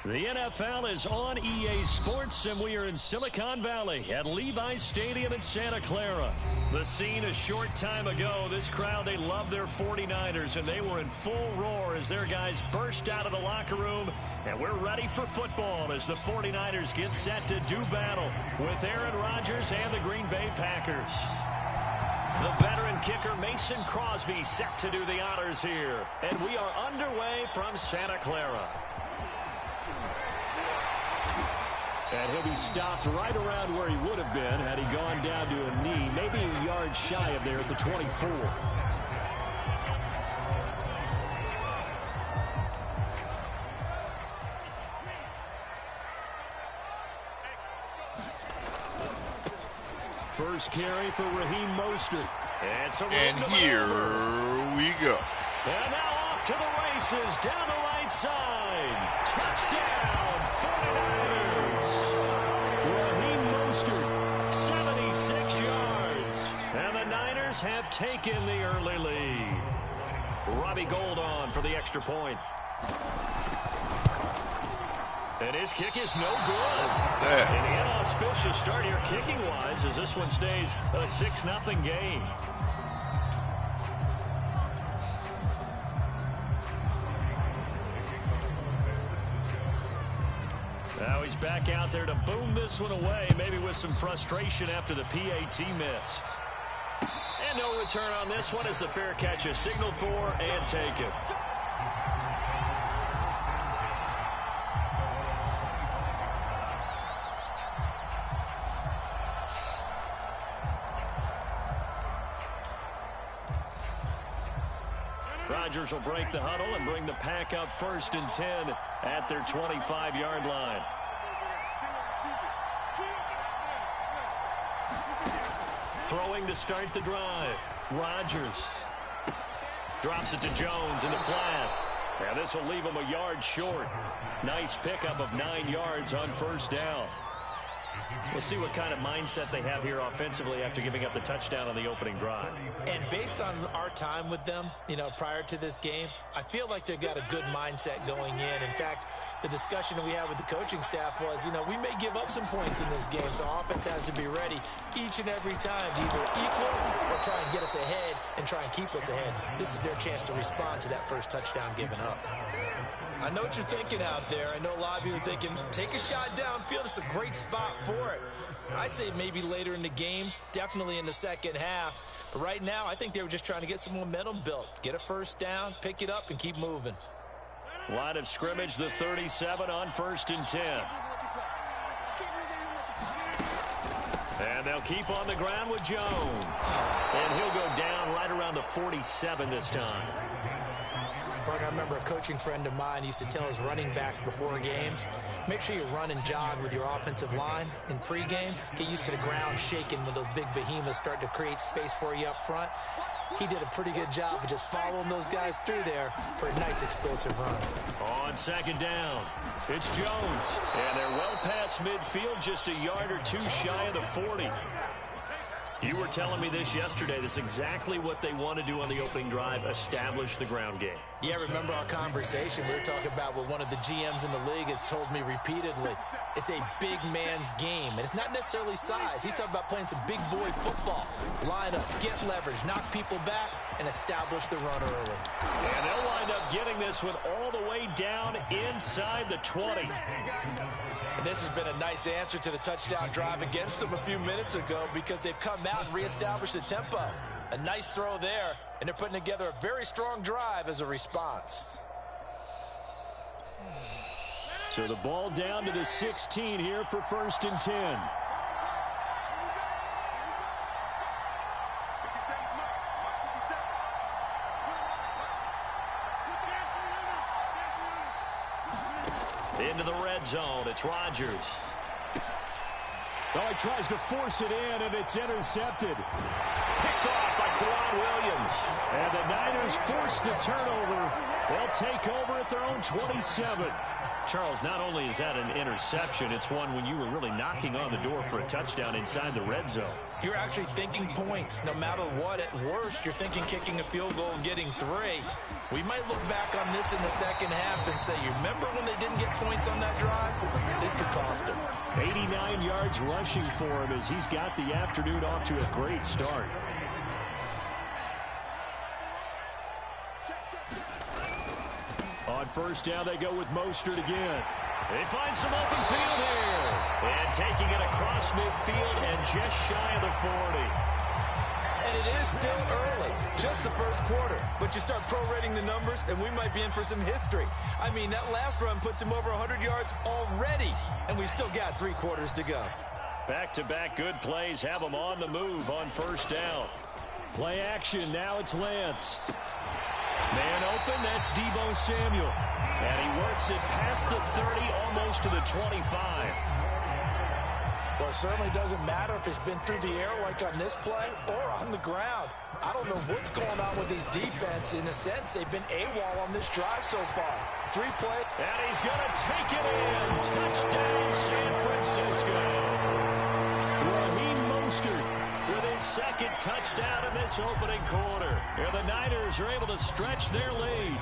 The NFL is on EA Sports, and we are in Silicon Valley at Levi's Stadium in Santa Clara. The scene a short time ago, this crowd, they love their 49ers, and they were in full roar as their guys burst out of the locker room. And we're ready for football as the 49ers get set to do battle with Aaron Rodgers and the Green Bay Packers. The veteran kicker Mason Crosby set to do the honors here. And we are underway from Santa Clara. And he'll be stopped right around where he would have been had he gone down to a knee, maybe a yard shy of there at the 24. First carry for Raheem Mostert. And here we go. And now off to the races, down the right side. Touchdown, 49ers. Raheem Mostert, 76 yards. And the Niners have taken the early lead. Robbie Gould on for the extra point. And his kick is no good. An inauspicious start here kicking-wise as this one stays a 6-0 game. Now he's back out there to boom this one away, maybe with some frustration after the PAT miss. And no return on this one as the fair catch is signaled for and taken. Rodgers will break the huddle and bring the pack up 1st and 10 at their 25-yard line. Throwing to start the drive. Rodgers drops it to Jones in the flat. Now this will leave him a yard short. Nice pickup of 9 yards on 1st down. We'll see what kind of mindset they have here offensively after giving up the touchdown on the opening drive. And based on our time with them, prior to this game, I feel like they've got a good mindset going in. In fact, the discussion that we had with the coaching staff was, we may give up some points in this game, so offense has to be ready each and every time to either equal or try and get us ahead and try and keep us ahead. This is their chance to respond to that first touchdown given up. I know what you're thinking out there. I know a lot of you are thinking, take a shot downfield. It's a great spot for it. I'd say maybe later in the game, definitely in the second half. But right now, I think they were just trying to get some momentum built. Get a 1st down, pick it up, and keep moving. Line of scrimmage, the 37 on 1st and 10. And they'll keep on the ground with Jones. And he'll go down right around the 47 this time. I remember a coaching friend of mine used to tell his running backs before games, make sure you run and jog with your offensive line in pregame. Get used to the ground shaking when those big behemoths start to create space for you up front. He did a pretty good job of just following those guys through there for a nice explosive run. On 2nd down, it's Jones. And they're well past midfield, just a yard or 2 shy of the 40. You were telling me this yesterday. This is exactly what they want to do on the opening drive, establish the ground game. Yeah, remember our conversation we were talking about with one of the GMs in the league. It's told me repeatedly, it's a big man's game. And it's not necessarily size. He's talking about playing some big boy football. Line up, get leverage, knock people back, and establish the run early. And they'll wind up getting this one all the way down inside the 20. And this has been a nice answer to the touchdown drive against them a few minutes ago because they've come out and reestablished the tempo. A nice throw there, and they're putting together a very strong drive as a response. So the ball down to the 16 here for 1st and 10. Into the red zone, it's Rodgers. Oh, he tries to force it in, and it's intercepted. Picked off by Kwan Williams. And the Niners force the turnover. They'll take over at their own 27. Charles, not only is that an interception, it's one when you were really knocking on the door for a touchdown inside the red zone. You're actually thinking points. No matter what, at worst, you're thinking kicking a field goal and getting 3. We might look back on this in the second half and say, you remember when they didn't get points on that drive? This could cost them. 89 yards rushing for him as he's got the afternoon off to a great start. On first down, they go with Mostert again. They find some open field here. And taking it across midfield and just shy of the 40. And it is still early, just the first quarter. But you start prorating the numbers, and we might be in for some history. I mean, that last run puts him over 100 yards already, and we've still got 3 quarters to go. Back-to-back good plays have them on the move on first down. Play action, now it's Lance. Man open, that's Deebo Samuel. And he works it past the 30, almost to the 25. Well, it certainly doesn't matter if it's been through the air like on this play or on the ground. I don't know what's going on with these defense. In a sense, they've been AWOL on this drive so far. 3 play. And he's going to take it in. Touchdown, San Francisco. Raheem Mostert with his second touchdown in this opening quarter. And the Niners are able to stretch their lead.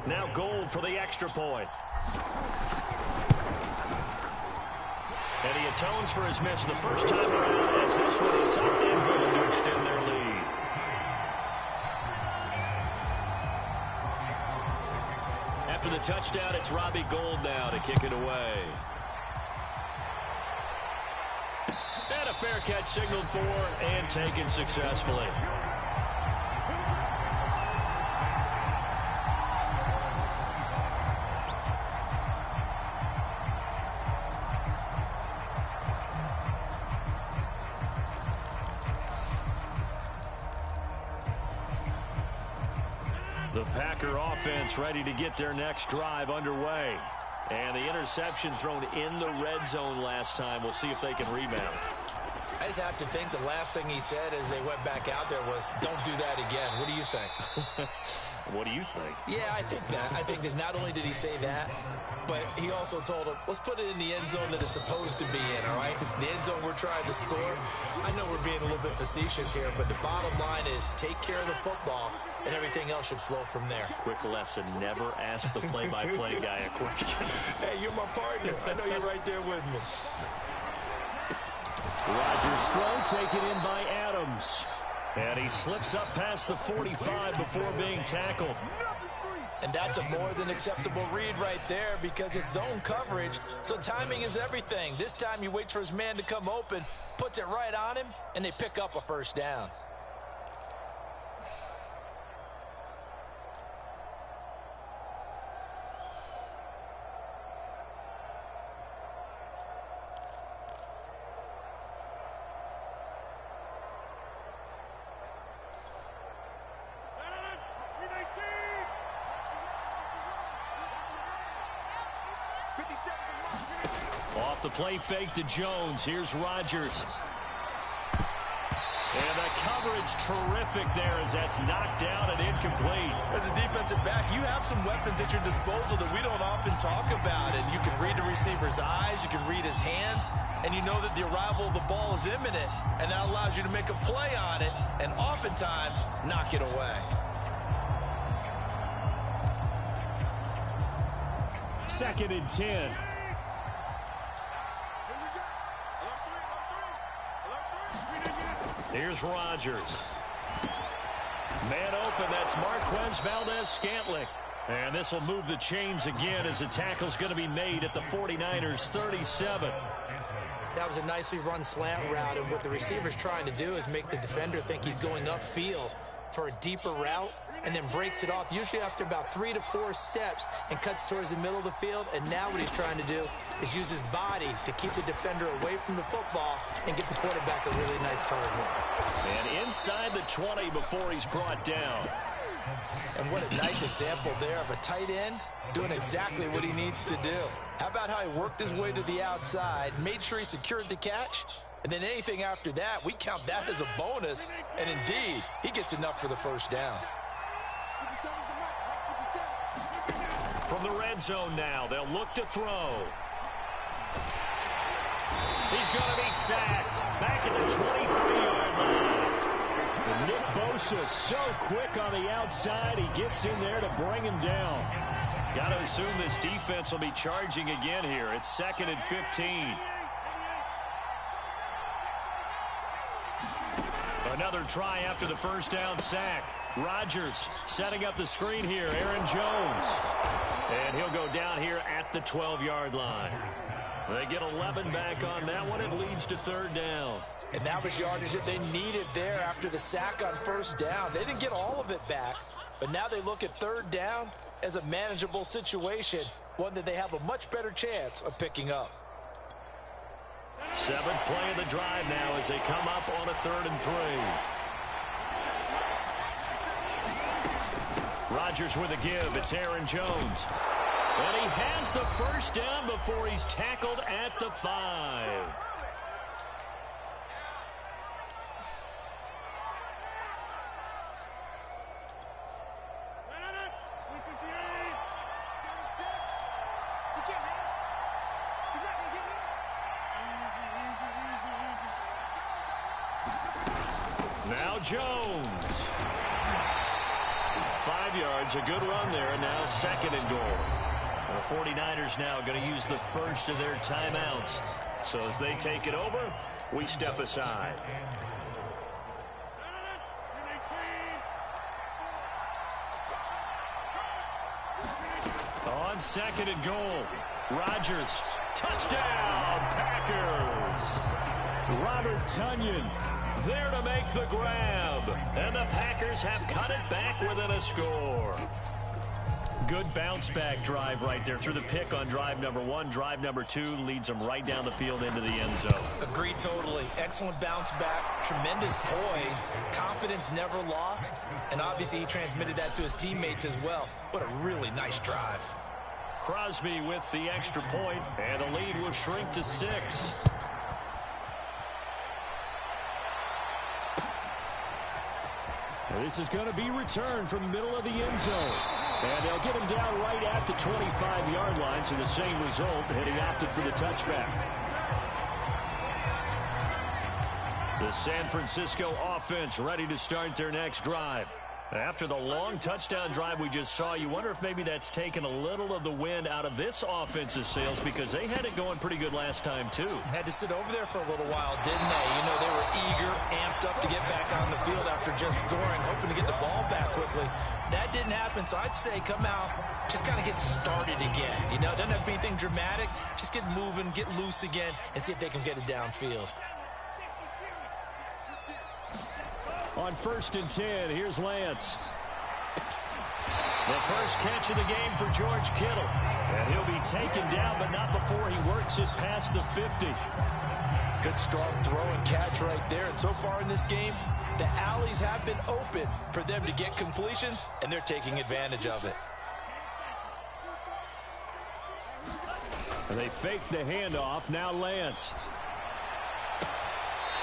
Now Gold for the extra point. And he atones for his miss the first time around as this one is up and good to extend their lead. After the touchdown, it's Robbie Gould now to kick it away. And a fair catch signaled for and taken successfully. The Packer offense ready to get their next drive underway. And the interception thrown in the red zone last time. We'll see if they can rebound. I just have to think the last thing he said as they went back out there was, don't do that again. What do you think? What do you think? Yeah, I think that. I think that not only did he say that, but he also told him, let's put it in the end zone that it's supposed to be in, all right? The end zone we're trying to score. I know we're being a little bit facetious here, but the bottom line is take care of the football, and everything else should flow from there. Quick lesson, never ask the play-by-play guy a question. Hey, you're my partner. I know you're right there with me. Rodgers' throw taken in by Adams. And he slips up past the 45 before being tackled. And that's a more than acceptable read right there because it's zone coverage, so timing is everything. This time he waits for his man to come open, puts it right on him, and they pick up a first down. Off the play fake to Jones. Here's Rodgers. And the coverage terrific there as that's knocked down and incomplete. As a defensive back, you have some weapons at your disposal that we don't often talk about. And you can read the receiver's eyes, you can read his hands, and you know that the arrival of the ball is imminent. And that allows you to make a play on it and oftentimes knock it away. Second and 10. Here's Rodgers. Man open, that's Marquez Valdez-Scantling. And this will move the chains again as the tackle's going to be made at the 49ers' 37. That was a nicely run slant route, and what the receiver's trying to do is make the defender think he's going upfield for a deeper route, and then breaks it off, usually after about 3 to 4 steps, and cuts towards the middle of the field. And now what he's trying to do is use his body to keep the defender away from the football and get the quarterback a really nice target. And inside the 20 before he's brought down. And what a nice example there of a tight end doing exactly what he needs to do. How about how he worked his way to the outside, made sure he secured the catch, and then anything after that, we count that as a bonus. And indeed, he gets enough for the first down. From the red zone now, they'll look to throw. He's going to be sacked. Back at the 23-yard line. And Nick Bosa so quick on the outside. He gets in there to bring him down. Got to assume this defense will be charging again here. It's 2nd and 15. Another try after the first down sack. Rodgers setting up the screen here. Aaron Jones. And he'll go down here at the 12-yard line. They get 11 back on that one. It leads to 3rd down. And that was yardage that they needed there after the sack on 1st down. They didn't get all of it back, but now they look at 3rd down as a manageable situation, one that they have a much better chance of picking up. 7th play of the drive now as they come up on a 3rd and 3. Rodgers with a give. It's Aaron Jones. And he has the first down before he's tackled at the 5. Now Jones. 5 yards, a good run there, and now 2nd and goal. The 49ers now going to use the first of their timeouts. So as they take it over, we step aside. On 2nd and goal, Rodgers, touchdown, Packers. Robert Tonyan there to make the grab. And the Packers have cut it back within a score. Good bounce-back drive right there through the pick on drive number 1. Drive number 2 leads them right down the field into the end zone. Agree totally. Excellent bounce-back, tremendous poise, confidence never lost, and obviously he transmitted that to his teammates as well. What a really nice drive. Crosby with the extra point, and the lead will shrink to 6. This is going to be returned from the middle of the end zone. And they'll get him down right at the 25-yard line, so the same result, and he opted for the touchback. The San Francisco offense ready to start their next drive. After the long touchdown drive we just saw, you wonder if maybe that's taken a little of the wind out of this offense's sails, because they had it going pretty good last time, too. Had to sit over there for a little while, didn't they? You know, they were eager, amped up to get back on the field after just scoring, hoping to get the ball back quickly. That didn't happen, so I'd say come out, just kind of get started again. You know, it doesn't have to be anything dramatic. Just get moving, get loose again, and see if they can get it downfield. On 1st and 10, here's Lance. The first catch of the game for George Kittle. And he'll be taken down, but not before he works it past the 50. Good strong throw and catch right there. And so far in this game, the alleys have been open for them to get completions, and they're taking advantage of it. And they fake the handoff. Now Lance.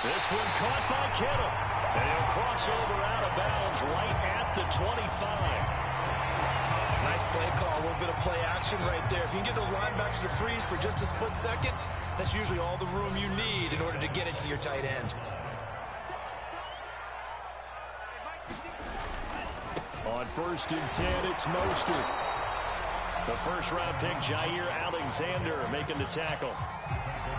This one caught by Kittle. And he'll cross over out of bounds right at the 25. Nice play call, a little bit of play action right there. If you can get those linebackers to freeze for just a split second, that's usually all the room you need in order to get it to your tight end. On 1st and 10, it's Mostert. The first-round pick, Jair Alexander, making the tackle.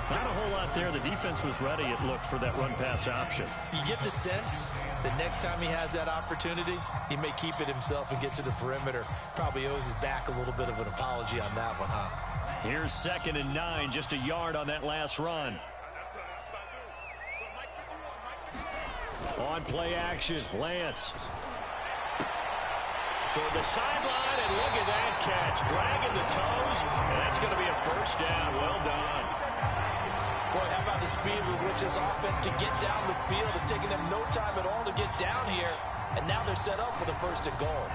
Not a whole lot there. The defense was ready, it looked, for that run-pass option. You get the sense that next time he has that opportunity, he may keep it himself and get to the perimeter. Probably owes his back a little bit of an apology on that one, huh? Here's 2nd and 9, just a yard on that last run. On play action, Lance. Toward the sideline, and look at that catch. Dragging the toes, and that's going to be a first down. Well done. Boy, how about the speed with which this offense can get down the field? It's taking them no time at all to get down here, and now they're set up for the 1st and goal.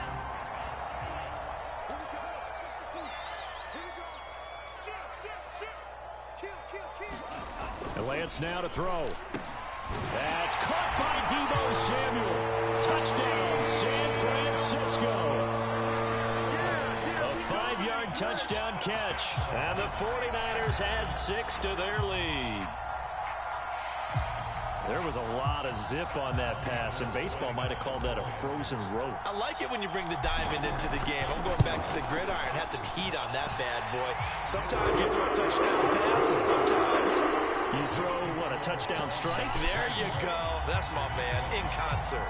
And Lance now to throw. That's caught by Deebo Samuel. Touchdown, San Francisco. A 5-yard touchdown catch. And the 49ers add 6 to their lead. There was a lot of zip on that pass, and baseball might have called that a frozen rope. I like it when you bring the diamond into the game. I'm going back to the gridiron. Had some heat on that bad boy. Sometimes you throw a touchdown pass, and sometimes you throw, what, a touchdown strike? There you go. That's my man, in concert.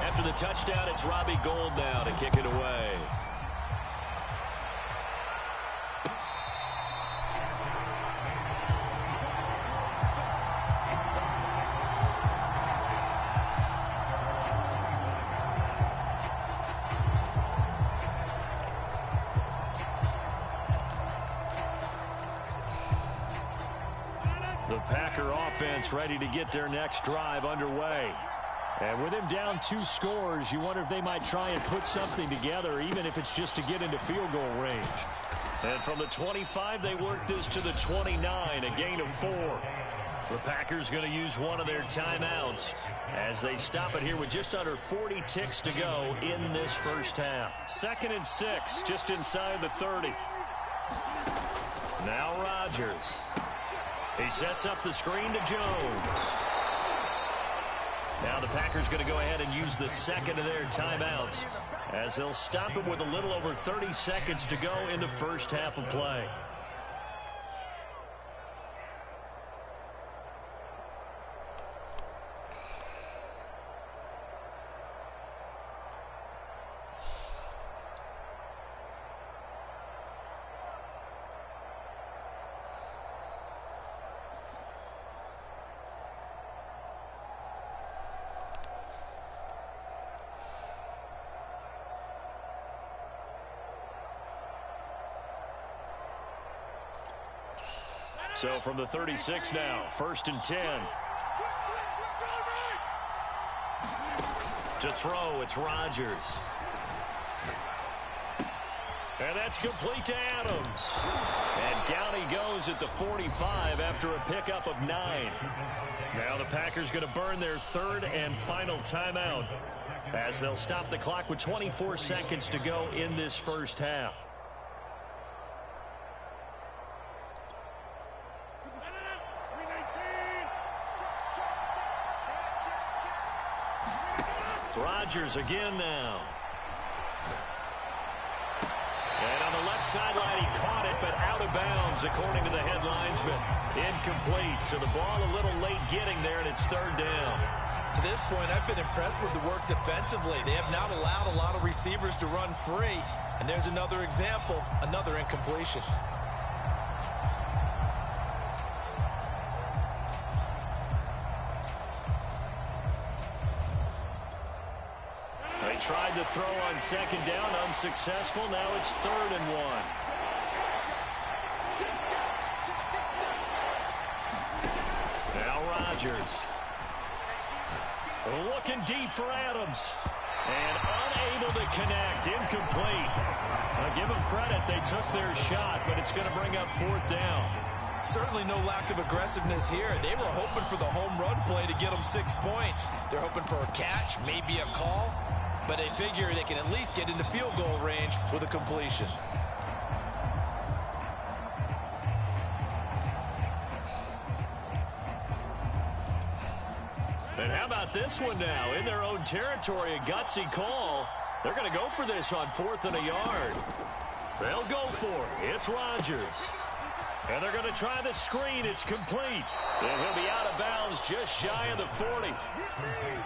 After the touchdown, it's Robbie Gould now to kick it away. The Packer offense ready to get their next drive underway. And with him down 2 scores, you wonder if they might try and put something together, even if it's just to get into field goal range. And from the 25, they work this to the 29, a gain of 4. The Packers going to use one of their timeouts as they stop it here with just under 40 ticks to go in this first half. 2nd and 6, just inside the 30. Now Rodgers. He sets up the screen to Jones. Now the Packers going to go ahead and use the second of their timeouts as they'll stop it with a little over 30 seconds to go in the first half of play. So from the 36 now, 1st and 10. To throw, it's Rodgers. And that's complete to Adams. And down he goes at the 45 after a pickup of 9. Now the Packers going to burn their 3rd and final timeout as they'll stop the clock with 24 seconds to go in this first half. Rodgers again now. And on the left sideline, he caught it, but out of bounds, according to the head linesman. Incomplete, so the ball a little late getting there, and it's 3rd down. To this point, I've been impressed with the work defensively. They have not allowed a lot of receivers to run free. And there's another example, another incompletion. They tried to throw on 2nd down, unsuccessful. Now it's 3rd and 1. Now Rodgers. Looking deep for Adams. And unable to connect. Incomplete. I'll give them credit. They took their shot, but it's going to bring up 4th down. Certainly no lack of aggressiveness here. They were hoping for the home run play to get them 6 points. They're hoping for a catch, maybe a call. But they figure they can at least get into field goal range with a completion. And how about this one now? In their own territory, a gutsy call. They're going to go for this on 4th and a yard. They'll go for it. It's Rodgers. And they're going to try the screen. It's complete. And he'll be out of bounds just shy of the 40.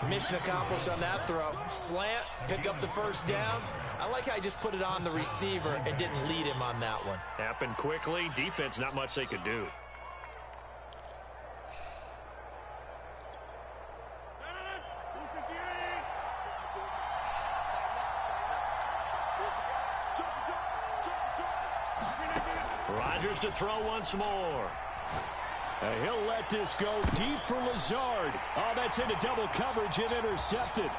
Mission accomplished on that throw. Slant, pick up the 1st down. I like how he just put it on the receiver and didn't lead him on that one. Happened quickly. Defense, not much they could do. Rodgers to throw once more. And he'll let this go deep for Lazard. Oh, that's into double coverage and intercepted.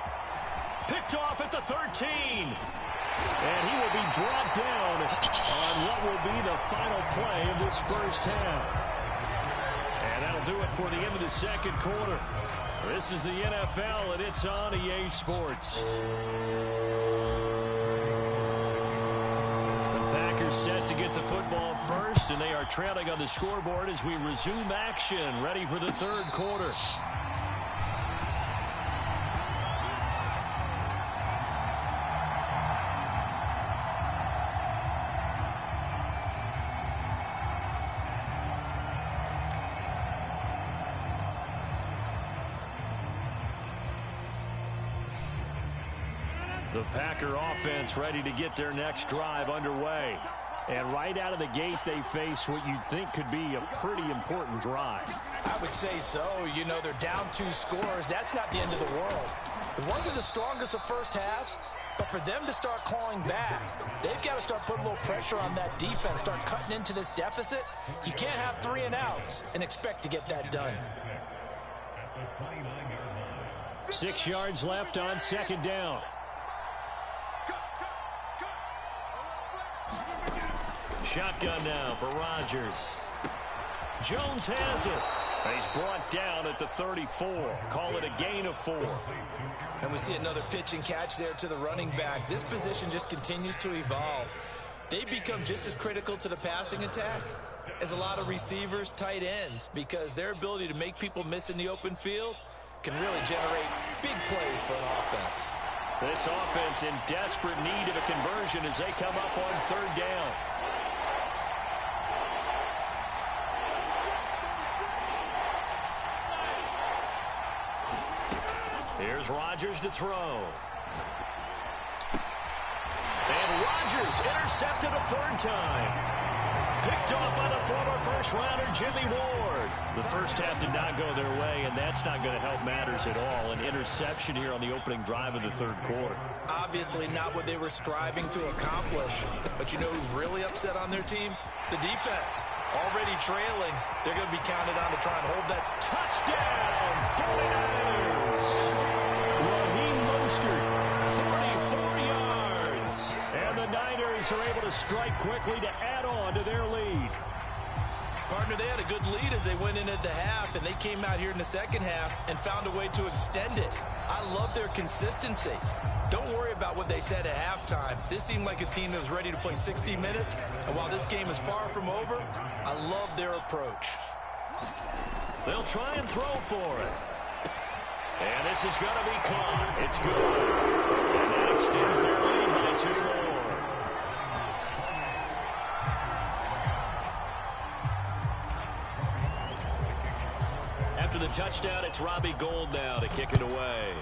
Picked off at the 13. And he will be brought down on what will be the final play of this first half. And that'll do it for the end of the 2nd quarter. This is the NFL, and it's on EA Sports. The Packers set to get the football first, and they are trailing on the scoreboard as we resume action, ready for the third quarter. The Packer offense ready to get their next drive underway. And right out of the gate, they face what you'd think could be a pretty important drive. I would say so. You know, they're down 2 scores. That's not the end of the world. It wasn't the strongest of first halves, but for them to start clawing back, they've got to start putting a little pressure on that defense, start cutting into this deficit. You can't have 3 and outs and expect to get that done. 6 yards left on second down. Shotgun now for Rodgers. Jones has it. He's brought down at the 34. Call it a gain of 4. And we see another pitch and catch there to the running back. This position just continues to evolve. They become just as critical to the passing attack as a lot of receivers, tight ends, because their ability to make people miss in the open field can really generate big plays for an offense. This offense in desperate need of a conversion as they come up on third down. Here's Rodgers to throw. And Rodgers intercepted a third time. Picked off by the former first-rounder Jimmy Ward. The first half did not go their way, and that's not going to help matters at all. An interception here on the opening drive of the third quarter. Obviously not what they were striving to accomplish. But you know who's really upset on their team? The defense. Already trailing. They're going to be counted on to try and hold that. Touchdown, 49ers. Raheem Mostert, 44 yards. And the Niners are able to strike quickly to add on to their lead. Partner, they had a good lead as they went into the half, and they came out here in the second half and found a way to extend it. I love their consistency. Don't worry about what they said at halftime. This seemed like a team that was ready to play 60 minutes, and while this game is far from over, I love their approach. They'll try and throw for it. And this is going to be caught. It's good. And that extends their lead by 2 more. After the touchdown, it's Robbie Gould now to kick it away.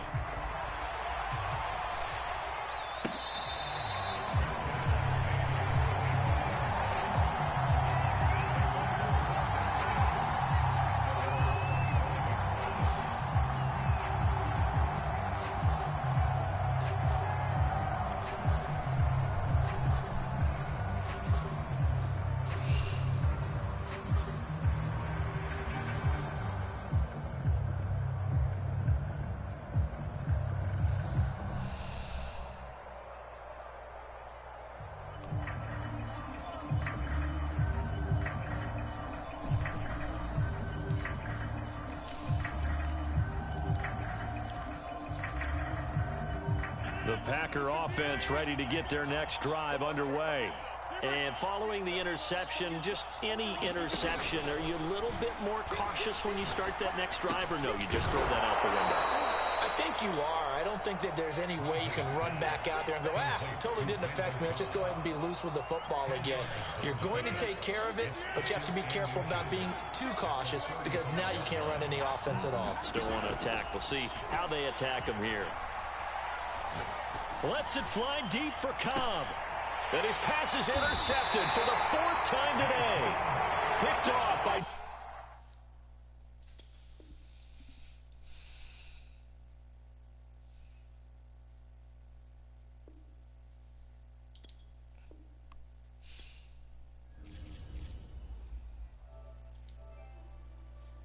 The Packer offense ready to get their next drive underway. And following the interception, just any interception, are you a little bit more cautious when you start that next drive, or no, you just throw that out the window? I think you are. I don't think that there's any way you can run back out there and go, it totally didn't affect me. Let's just go ahead and be loose with the football again. You're going to take care of it, but you have to be careful about being too cautious because now you can't run any offense at all. Still want to attack. We'll see how they attack them here. Lets it fly deep for Cobb. And his pass is intercepted for the 4th time today. Picked off by